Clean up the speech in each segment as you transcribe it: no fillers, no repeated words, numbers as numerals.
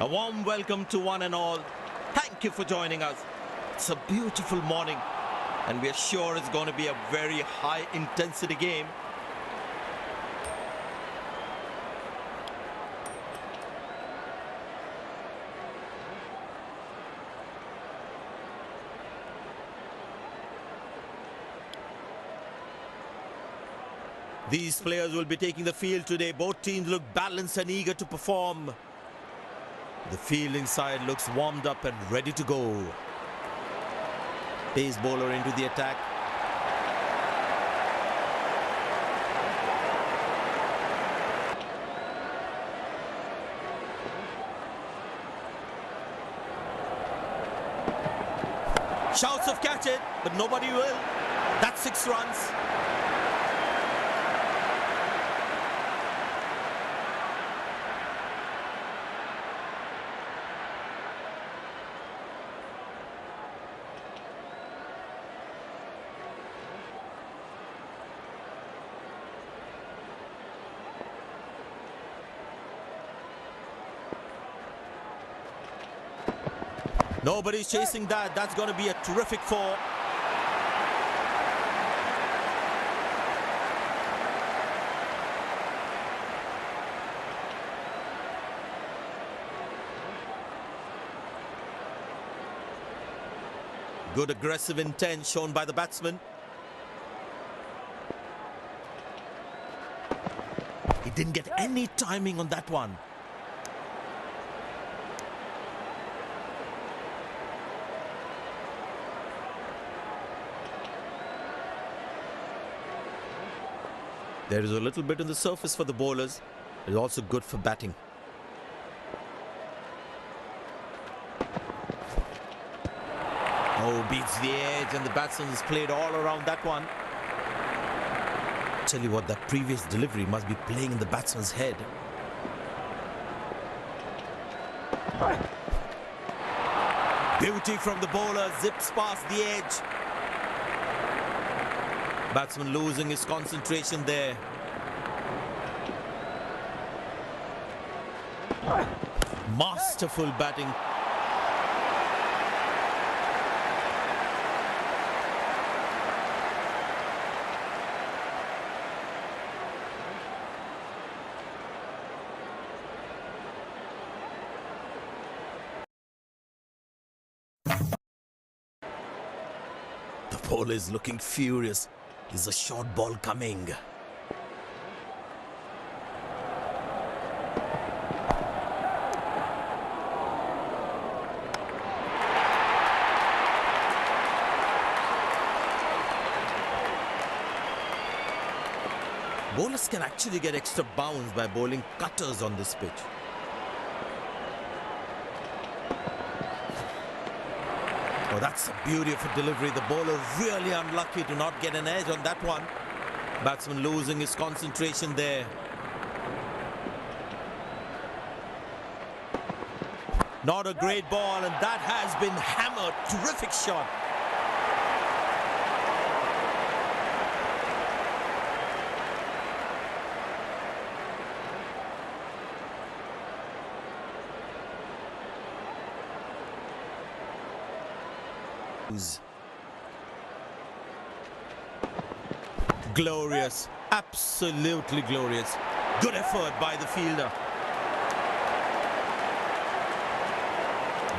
A warm welcome to one and all. Thank you for joining us. It's a beautiful morning and we are sure it's going to be a very high intensity game. These players will be taking the field today. Both teams look balanced and eager to perform. The field inside looks warmed up and ready to go. Pace bowler into the attack. Shouts of catch it, but nobody will. That's 6 runs. Nobody's chasing that. That's going to be a terrific 4. Good aggressive intent shown by the batsman. He didn't get any timing on that one. There is a little bit on the surface for the bowlers. It is also good for batting. Oh, beats the edge and the batsman has played all around that one. Tell you what, that previous delivery must be playing in the batsman's head. Beauty from the bowler, zips past the edge. Batsman losing his concentration there. Masterful batting. The bowler is looking furious. There's a short ball coming. Bowlers can actually get extra bounce by bowling cutters on this pitch. Oh, that's the beauty of a delivery. The bowler really unlucky to not get an edge on that one. Batsman losing his concentration there. Not a great ball, and that has been hammered. Terrific shot. Glorious, absolutely glorious. Good effort by the fielder.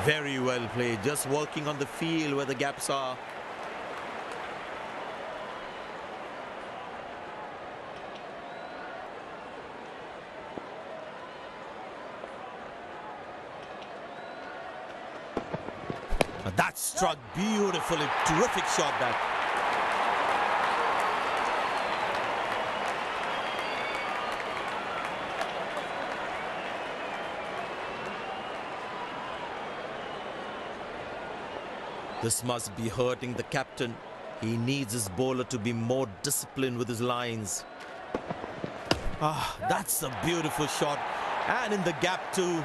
Very well played, just working on the field where the gaps are. That struck beautifully. Terrific shot that. This must be hurting the captain. He needs his bowler to be more disciplined with his lines. Ah, that's a beautiful shot. And in the gap too.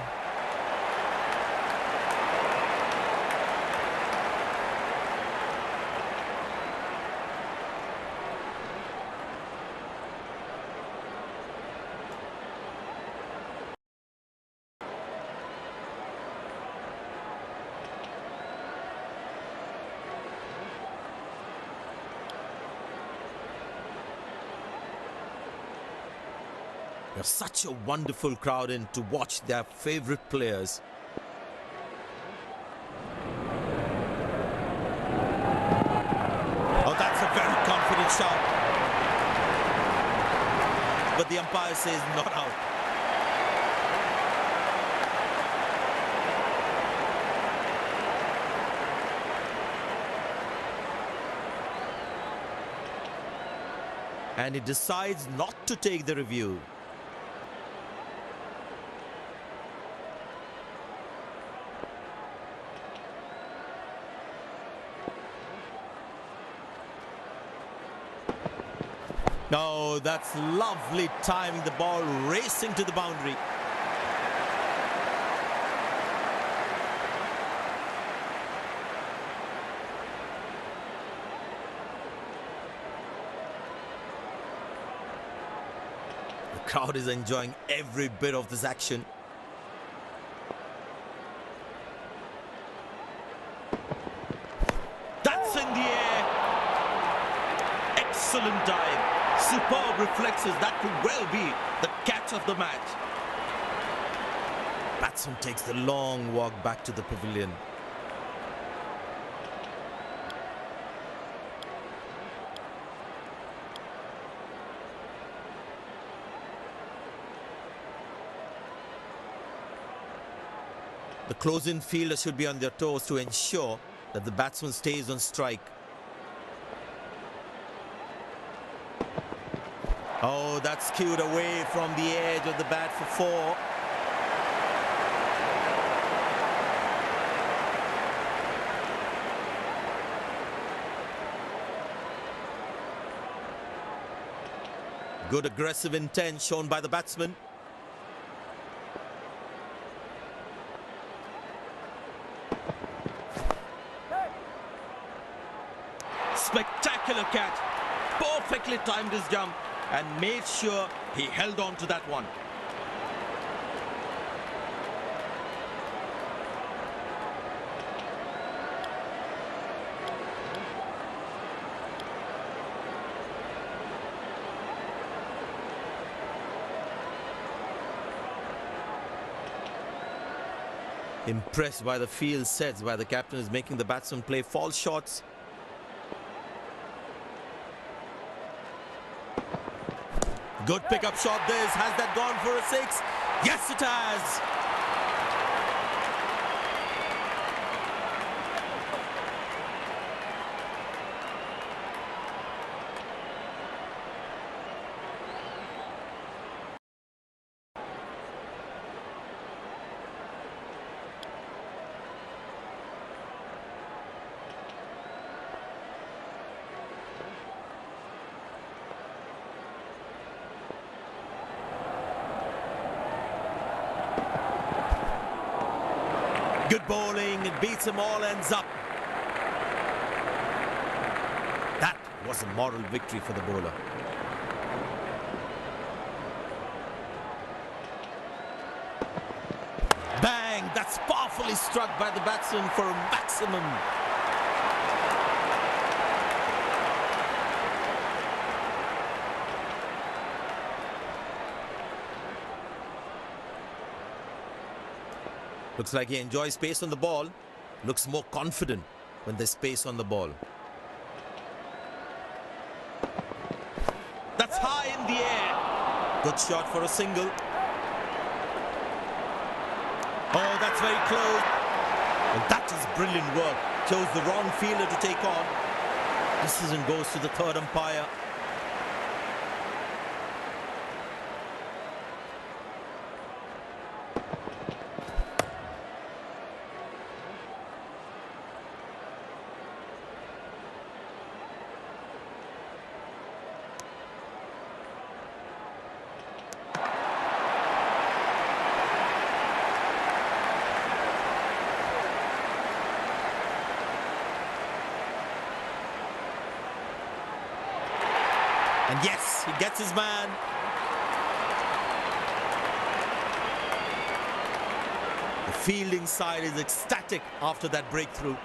There's such a wonderful crowd in to watch their favorite players. Oh, that's a very confident shot. But the umpire says not out. And he decides not to take the review. No, that's lovely timing, the ball racing to the boundary. The crowd is enjoying every bit of this action. That's in the air. Excellent dive. Superb reflexes. That could well be the catch of the match. Batsman takes the long walk back to the pavilion. The close-in fielder should be on their toes to ensure that the batsman stays on strike. Oh, that's skewed away from the edge of the bat for four. Good aggressive intent shown by the batsman. Spectacular catch. Perfectly timed his jump and made sure he held on to that one. Impressed by the field sets by the captain is making the batsman play false shots. Good pickup shot this. Has that gone for a six? Yes, it has. Good bowling, it beats him all, ends up. That was a moral victory for the bowler. Bang! That's powerfully struck by the batsman for a maximum. Looks like he enjoys space on the ball. Looks more confident when there's space on the ball. That's high in the air. Good shot for a single. Oh, that's very close. And that is brilliant work. Chose the wrong fielder to take on. Decision goes to the third umpire. And yes, he gets his man. The fielding side is ecstatic after that breakthrough.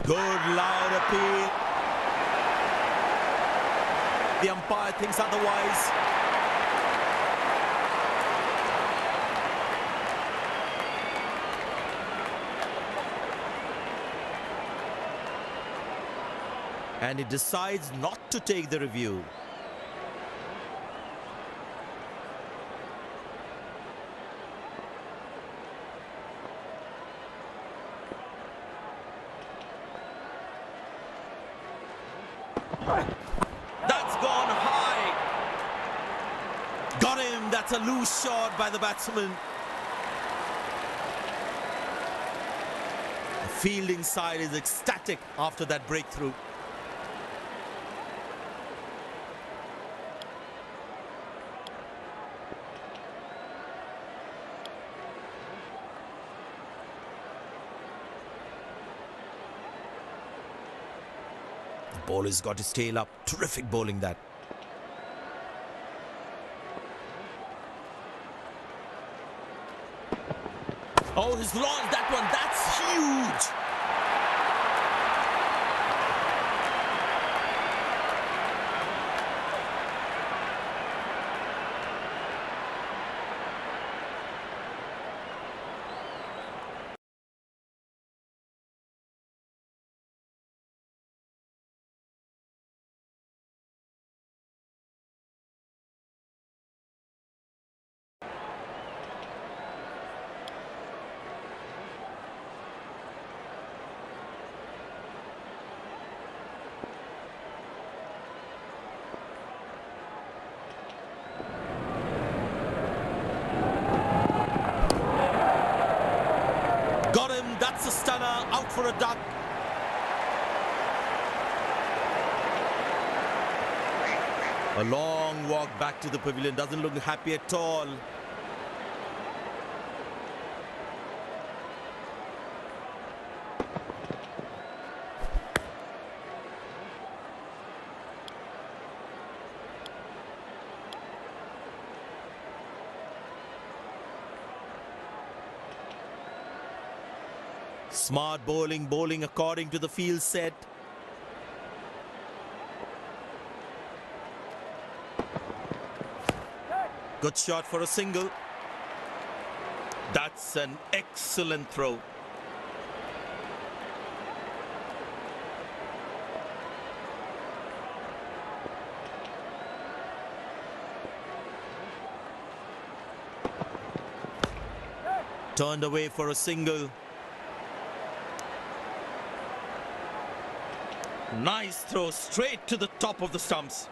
Good loud appeal. The umpire thinks otherwise. And he decides not to take the review. That's gone high. Got him. That's a loose shot by the batsman. The fielding side is ecstatic after that breakthrough. The bowler's got his tail up. Terrific bowling that. Oh, he's launched that one. That's huge. Got him. That's a stunner. Out for a duck. A long walk back to the pavilion. Doesn't look happy at all. Smart bowling, bowling according to the field set. Good shot for a single. That's an excellent throw. Turned away for a single. Nice throw straight to the top of the stumps.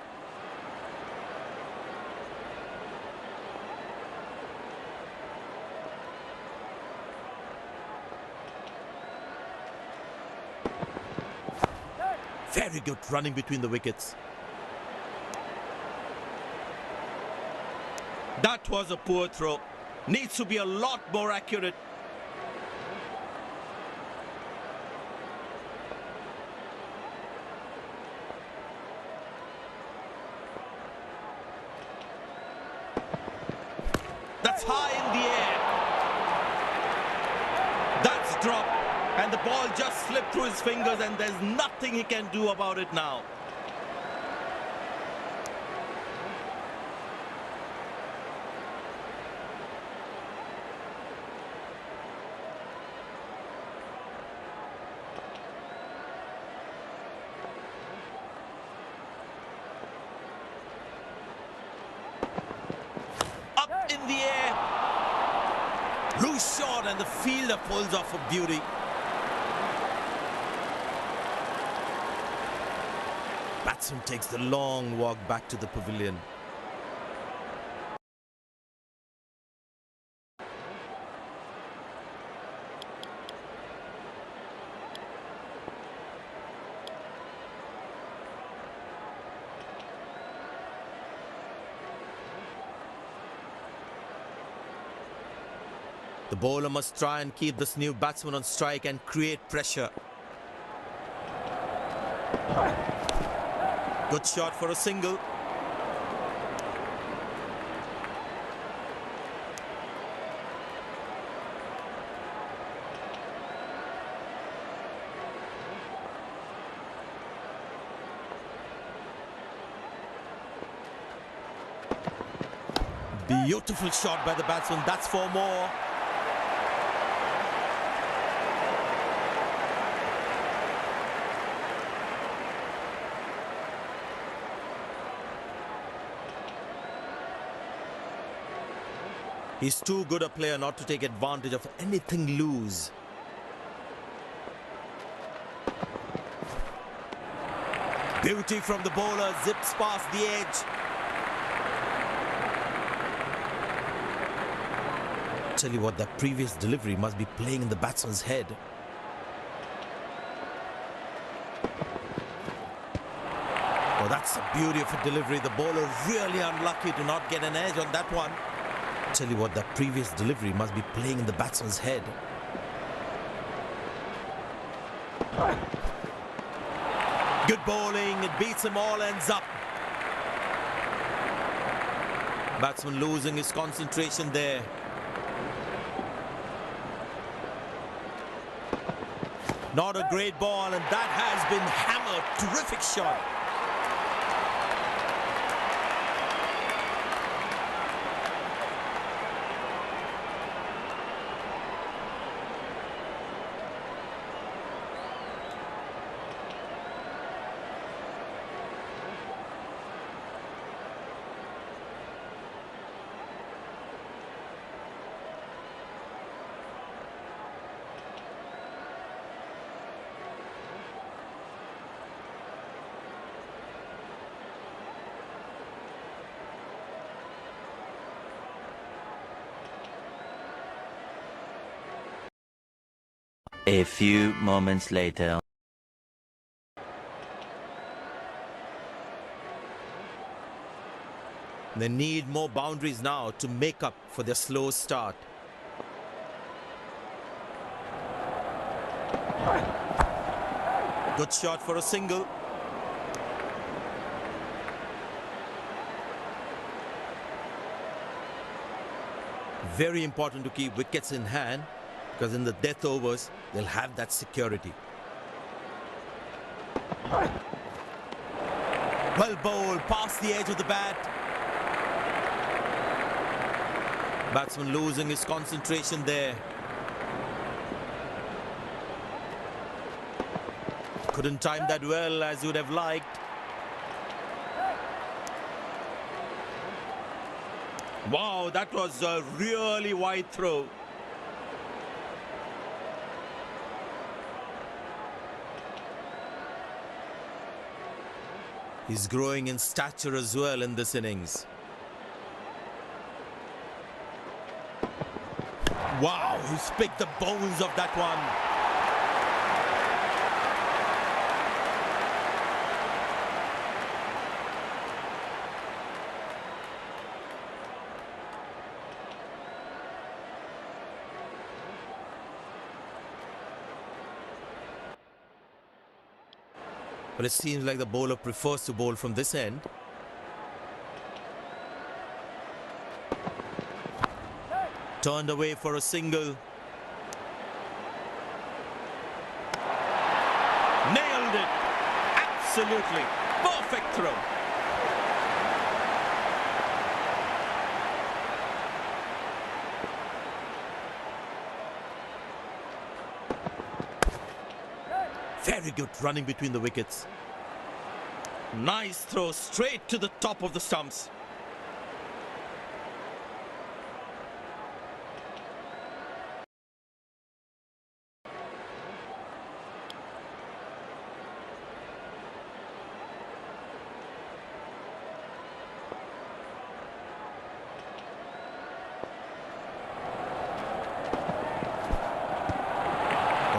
Very good running between the wickets. That was a poor throw. Needs to be a lot more accurate. That's high in the air. That's dropped. And the ball just slipped through his fingers and there's nothing he can do about it now. Up in the air. Loose shot and the fielder pulls off a beauty. Batsman takes the long walk back to the pavilion. The bowler must try and keep this new batsman on strike and create pressure. Good shot for a single. Beautiful shot by the batsman. That's 4 more. He's too good a player not to take advantage of anything loose. Beauty from the bowler, zips past the edge. Tell you what, that previous delivery must be playing in the batsman's head. Oh, that's the beauty of a delivery. The bowler really unlucky to not get an edge on that one. Tell you what, that previous delivery must be playing in the batsman's head. Good bowling, it beats him all, ends up. Batsman losing his concentration there. Not a great ball, and that has been hammered. Terrific shot. A few moments later. They need more boundaries now to make up for their slow start. Good shot for a single. Very important to keep wickets in hand, because in the death overs, they'll have that security. Well bowled, past the edge of the bat. Batsman losing his concentration there. Couldn't time that well as you would have liked. Wow, that was a really wide throw. He's growing in stature as well in this innings. Wow, he's picked the bones of that one. But it seems like the bowler prefers to bowl from this end. Turned away for a single. Nailed it. Absolutely. Perfect throw. Very good running between the wickets. Nice throw straight to the top of the stumps.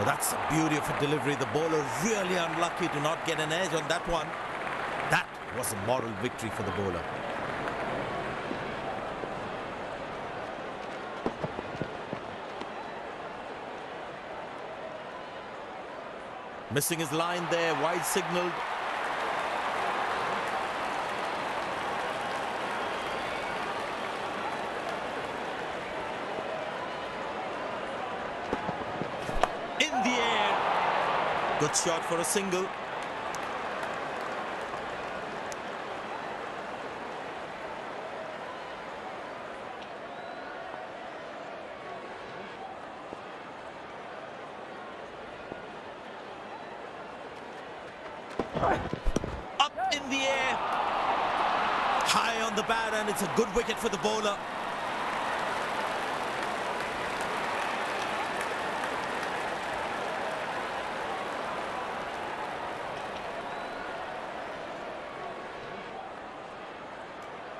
That's the beauty of a delivery. The bowler really unlucky to not get an edge on that one. That was a moral victory for the bowler. Missing his line there, wide signalled. Good shot for a single. Up in the air. High on the bat, and it's a good wicket for the bowler.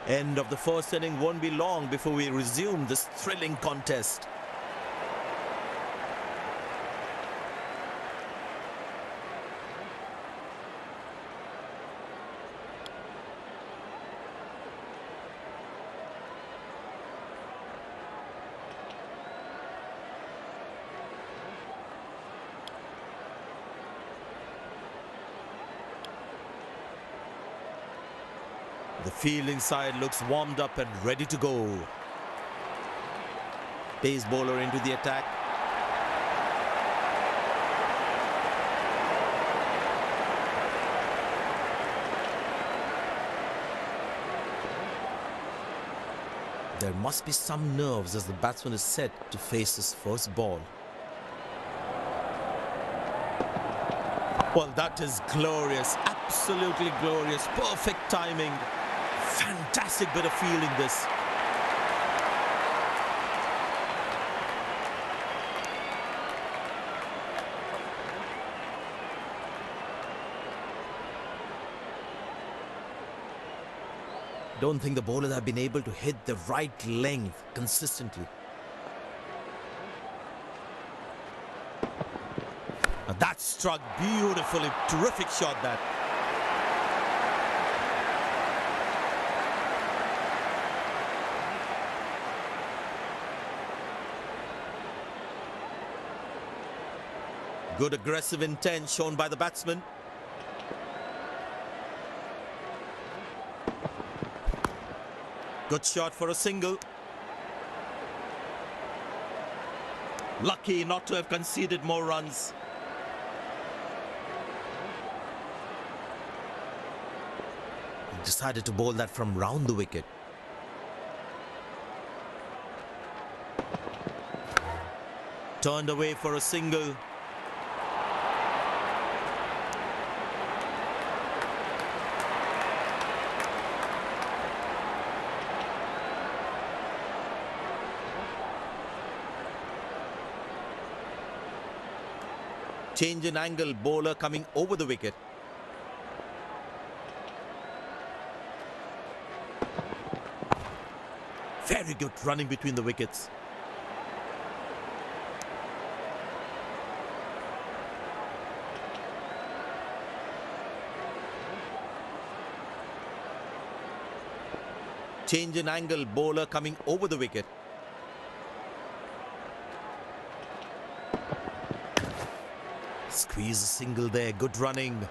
End of the first inning won't be long before we resume this thrilling contest. The fielding side looks warmed up and ready to go. Pace bowler into the attack. There must be some nerves as the batsman is set to face his first ball. Well, that is glorious, absolutely glorious, perfect timing. Fantastic bit of fielding this. Don't think the bowlers have been able to hit the right length consistently. Now that struck beautifully. Terrific shot that. Good aggressive intent shown by the batsman. Good shot for a single. Lucky not to have conceded more runs. He decided to bowl that from round the wicket. Turned away for a single. Change in angle, bowler coming over the wicket. Very good running between the wickets. Change in angle, bowler coming over the wicket. Squeeze a single there, good running.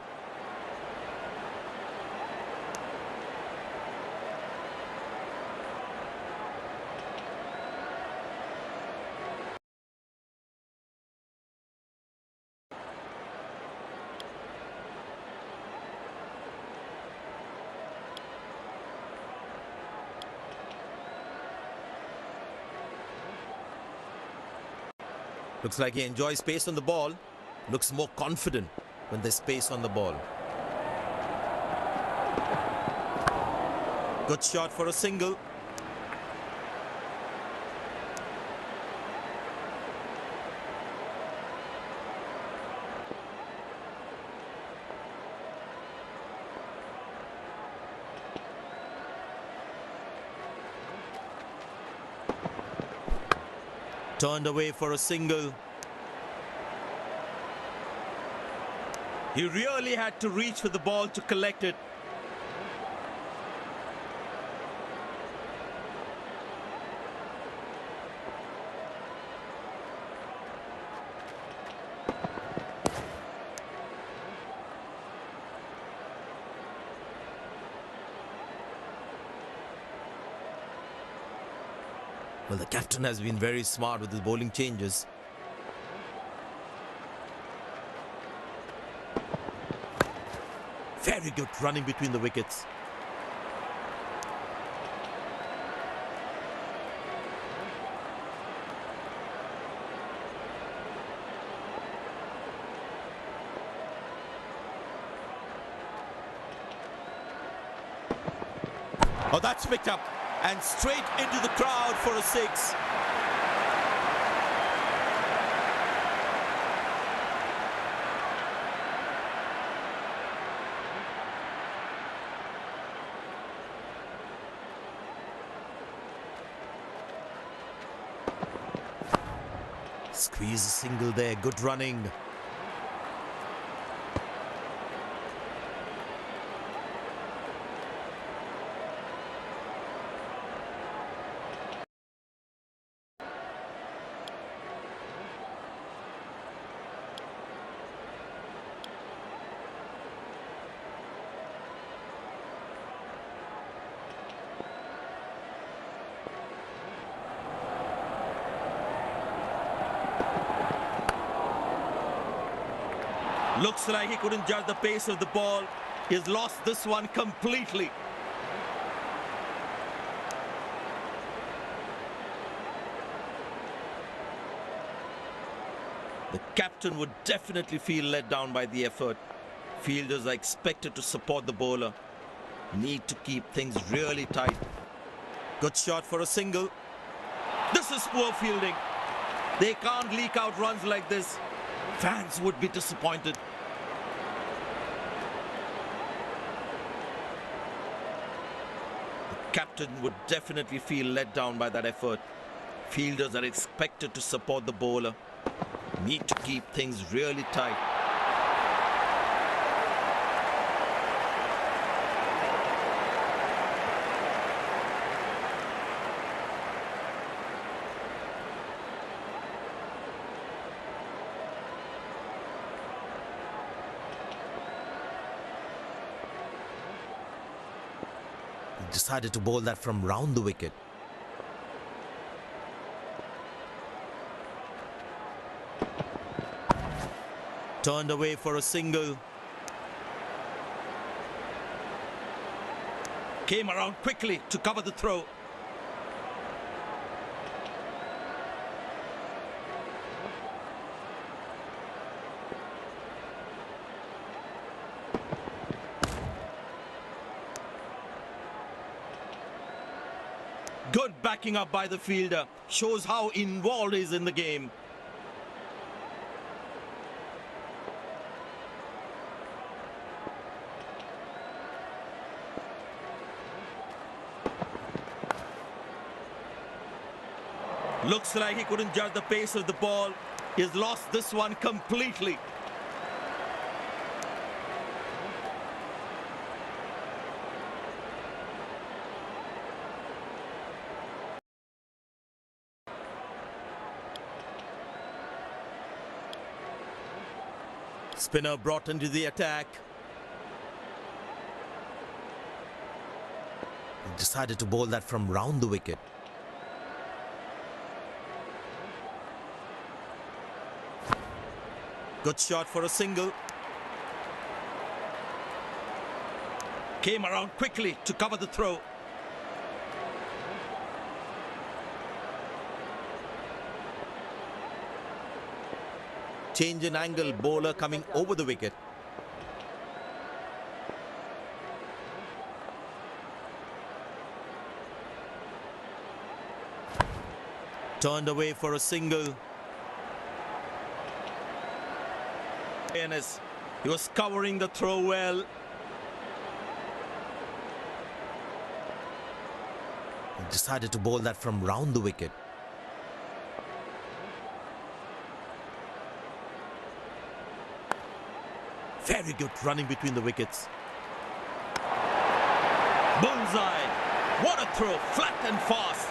Looks like he enjoys space on the ball. Looks more confident when there's space on the ball. Good shot for a single. Turned away for a single. He really had to reach for the ball to collect it. Well, the captain has been very smart with his bowling changes. Very good running between the wickets. Oh, that's picked up and straight into the crowd for a six. Squeeze a single there, good running. Looks like he couldn't judge the pace of the ball. He's lost this one completely. The captain would definitely feel let down by the effort. Fielders are expected to support the bowler. Need to keep things really tight. Good shot for a single. This is poor fielding. They can't leak out runs like this. Fans would be disappointed. The captain would definitely feel let down by that effort. Fielders are expected to support the bowler. Need to keep things really tight. He decided to bowl that from round the wicket. Turned away for a single. Came around quickly to cover the throw. Good backing up by the fielder. Shows how involved he is in the game. Looks like he couldn't judge the pace of the ball. He's lost this one completely. Spinner brought into the attack. He decided to bowl that from round the wicket. Good shot for a single. Came around quickly to cover the throw. Change in angle, bowler coming over the wicket. Turned away for a single. He was covering the throw well. He decided to bowl that from round the wicket. Very good running between the wickets. Bullseye. What a throw, flat and fast.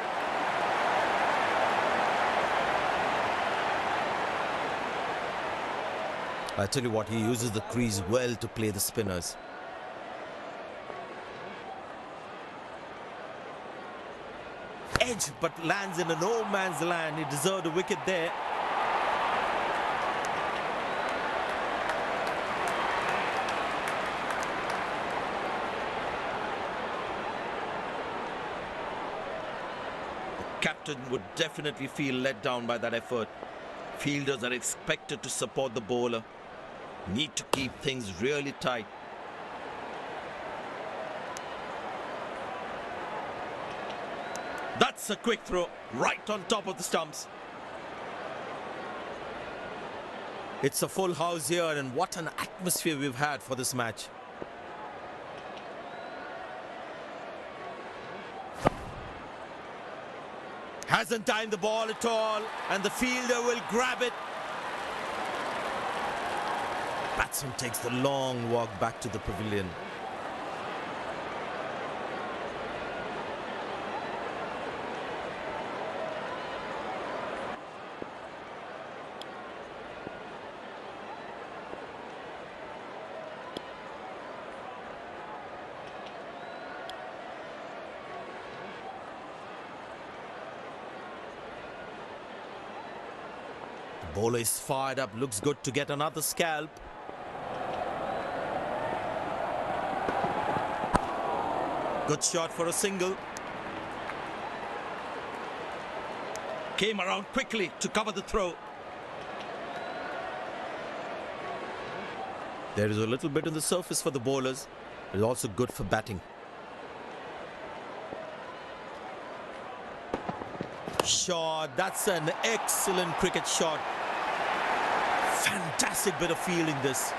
I tell you what, he uses the crease well to play the spinners. Edge, but lands in a no man's land. He deserved a wicket there. The captain would definitely feel let down by that effort. Fielders are expected to support the bowler. Need to keep things really tight. That's a quick throw, right on top of the stumps. It's a full house here, and what an atmosphere we've had for this match. Hasn't timed the ball at all, and the fielder will grab it. Batsman takes the long walk back to the pavilion. The bowler is fired up, looks good to get another scalp. Good shot for a single. Came around quickly to cover the throw. There is a little bit on the surface for the bowlers. It's also good for batting. Shot. That's an excellent cricket shot. Fantastic bit of fielding this.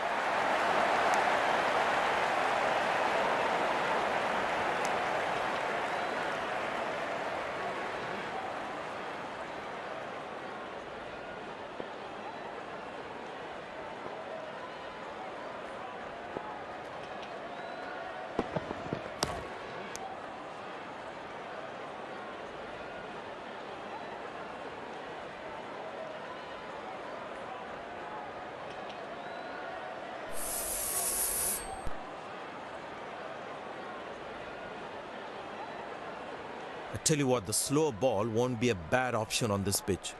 I tell you what, the slow ball won't be a bad option on this pitch.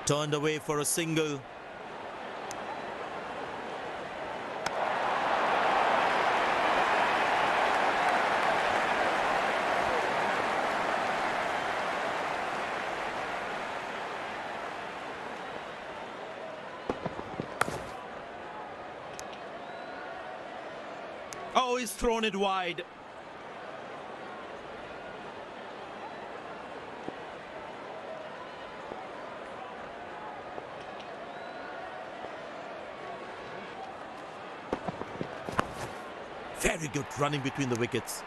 Turned away for a single. Oh, he's thrown it wide. Very good running between the wickets.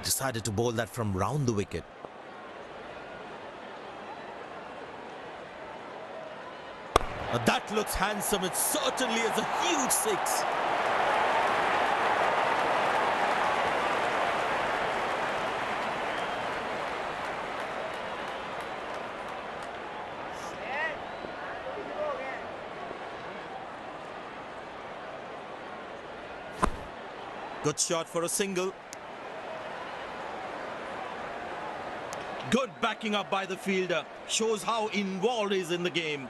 Decided to bowl that from round the wicket. That looks handsome. It certainly is a huge six. Good shot for a single. Good backing up by the fielder. Shows how involved he is in the game.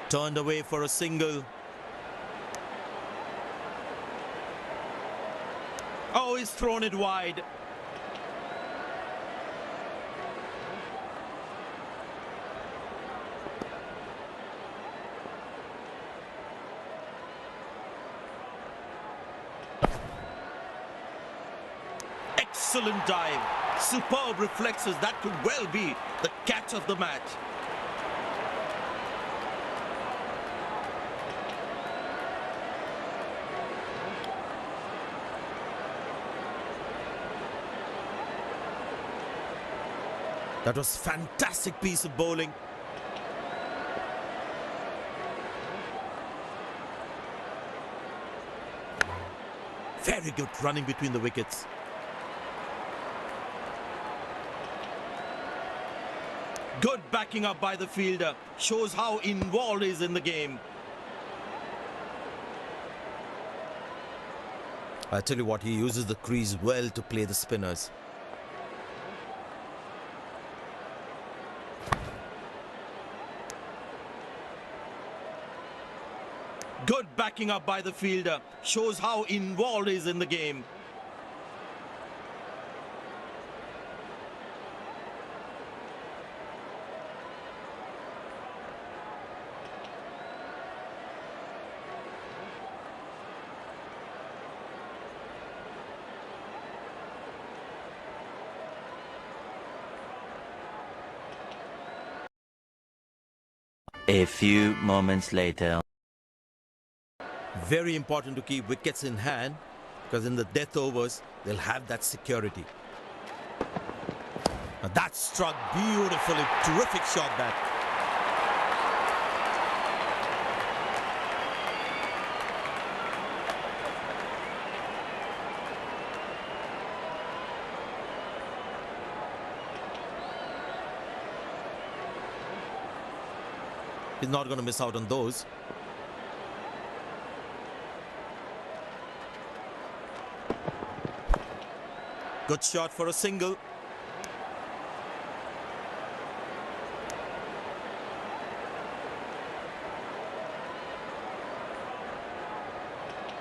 Turned away for a single. Oh, he's thrown it wide. Excellent dive. Superb reflexes. That could well be the catch of the match. That was fantastic piece of bowling. Very good running between the wickets. Good backing up by the fielder. Shows how involved he is in the game. I tell you what, he uses the crease well to play the spinners. Good backing up by the fielder. Shows how involved he is in the game. A few moments later. Very important to keep wickets in hand, because in the death overs, they'll have that security. Now that struck beautifully. Terrific shot that. He's not going to miss out on those. Good shot for a single.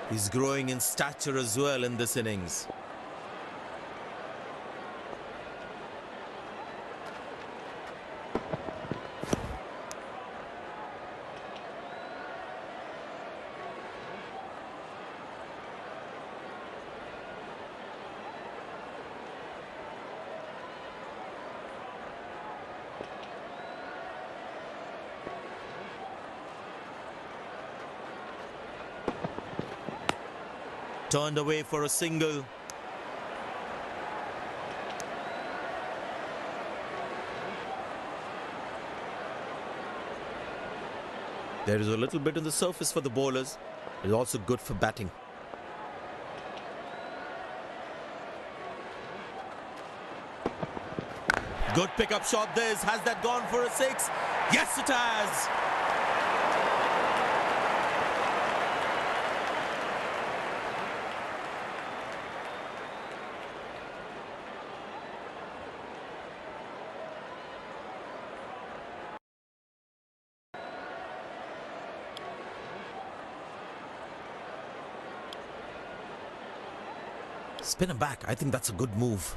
He's growing in stature as well in this innings. Turned away for a single. There is a little bit on the surface for the bowlers. It's also good for batting. Good pickup shot this. Has that gone for a six? Yes, it has. Spin him back. I think that's a good move.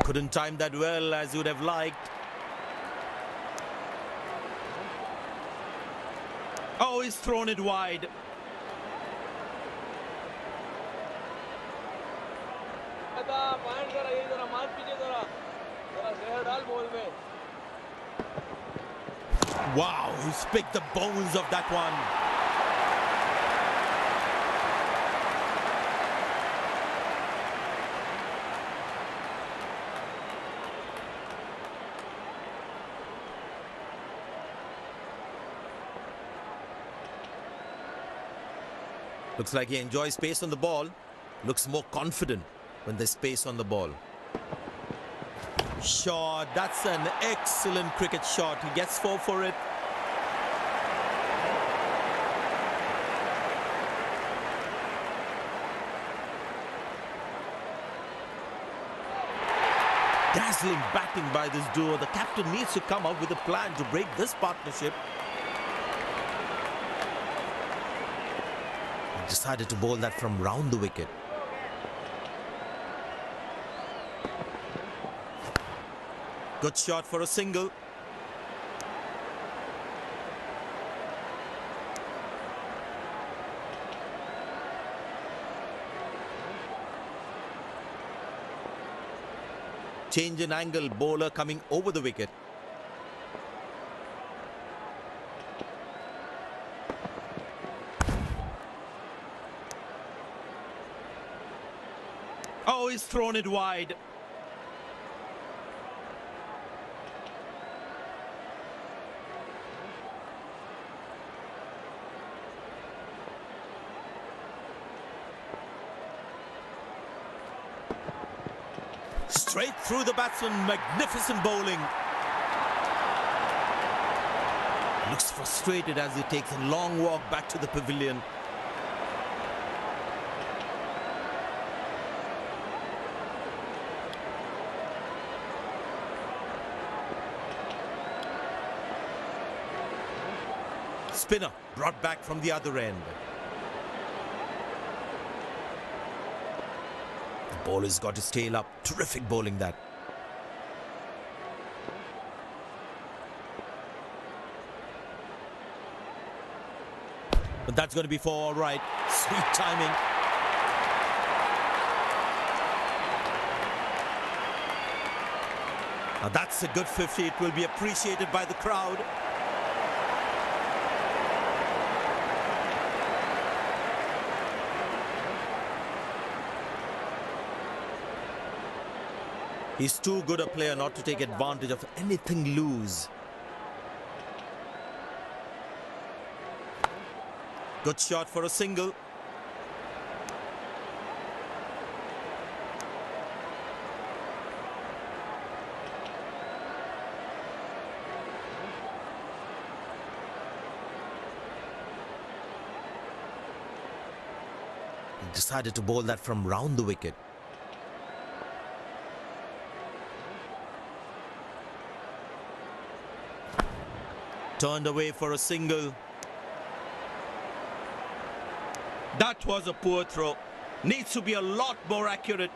Couldn't time that well as you would have liked. Oh, he's thrown it wide. Wow, he's picked the bones of that one. Looks like he enjoys space on the ball. Looks more confident when there's space on the ball. Shot. That's an excellent cricket shot. He gets 4 for it. Dazzling batting by this duo. The captain needs to come up with a plan to break this partnership. He decided to bowl that from round the wicket. Good shot for a single. Change in angle, bowler coming over the wicket. Oh, he's thrown it wide. Straight through the batsman. Magnificent bowling. Looks frustrated as he takes a long walk back to the pavilion. Spinner brought back from the other end. The bowler's got his tail up. Terrific bowling that. But that's going to be for all right. Sweet timing. Now that's a good 50. It will be appreciated by the crowd. He's too good a player not to take advantage of anything loose. Good shot for a single. He decided to bowl that from round the wicket. Turned away for a single. That was a poor throw. Needs to be a lot more accurate.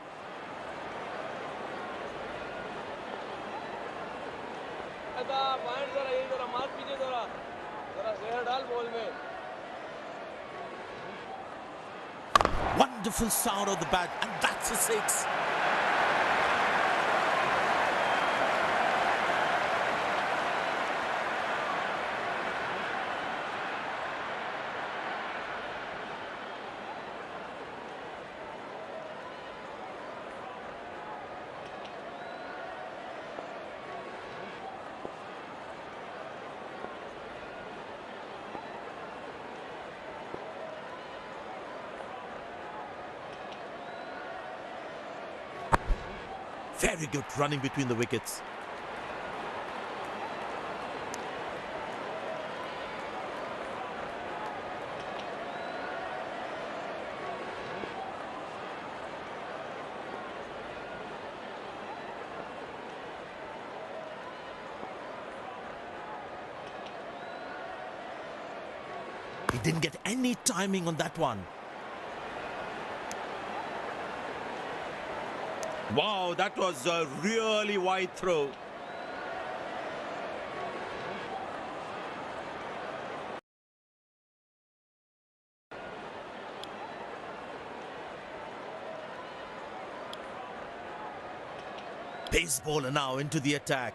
Wonderful sound of the bat, and that's a six. Very good running between the wickets. He didn't get any timing on that one. Wow, that was a really wide throw. Pace bowler now into the attack.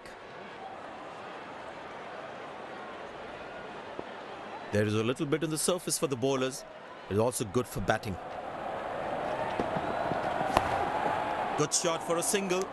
There is a little bit on the surface for the bowlers. It is also good for batting. Good shot for a single.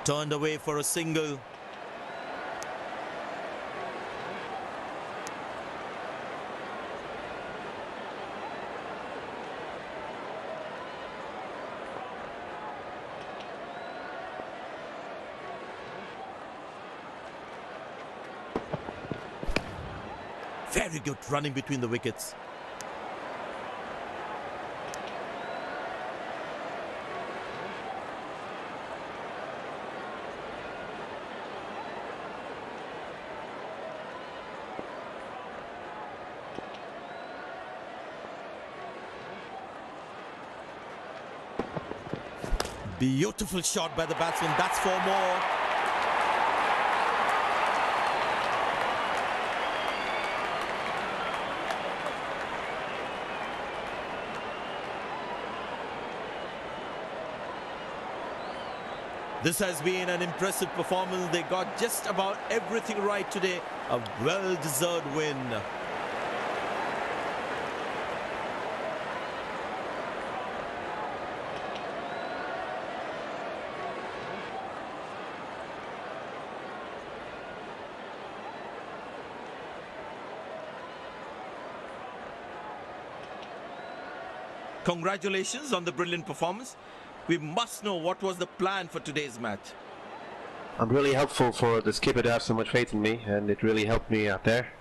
Turned away for a single. Very good running between the wickets. Beautiful shot by the batsman. That's four more. This has been an impressive performance. They got just about everything right today. A well-deserved win. Congratulations on the brilliant performance. We must know what was the plan for today's match. I'm really helpful for the skipper to have so much faith in me, and it really helped me out there.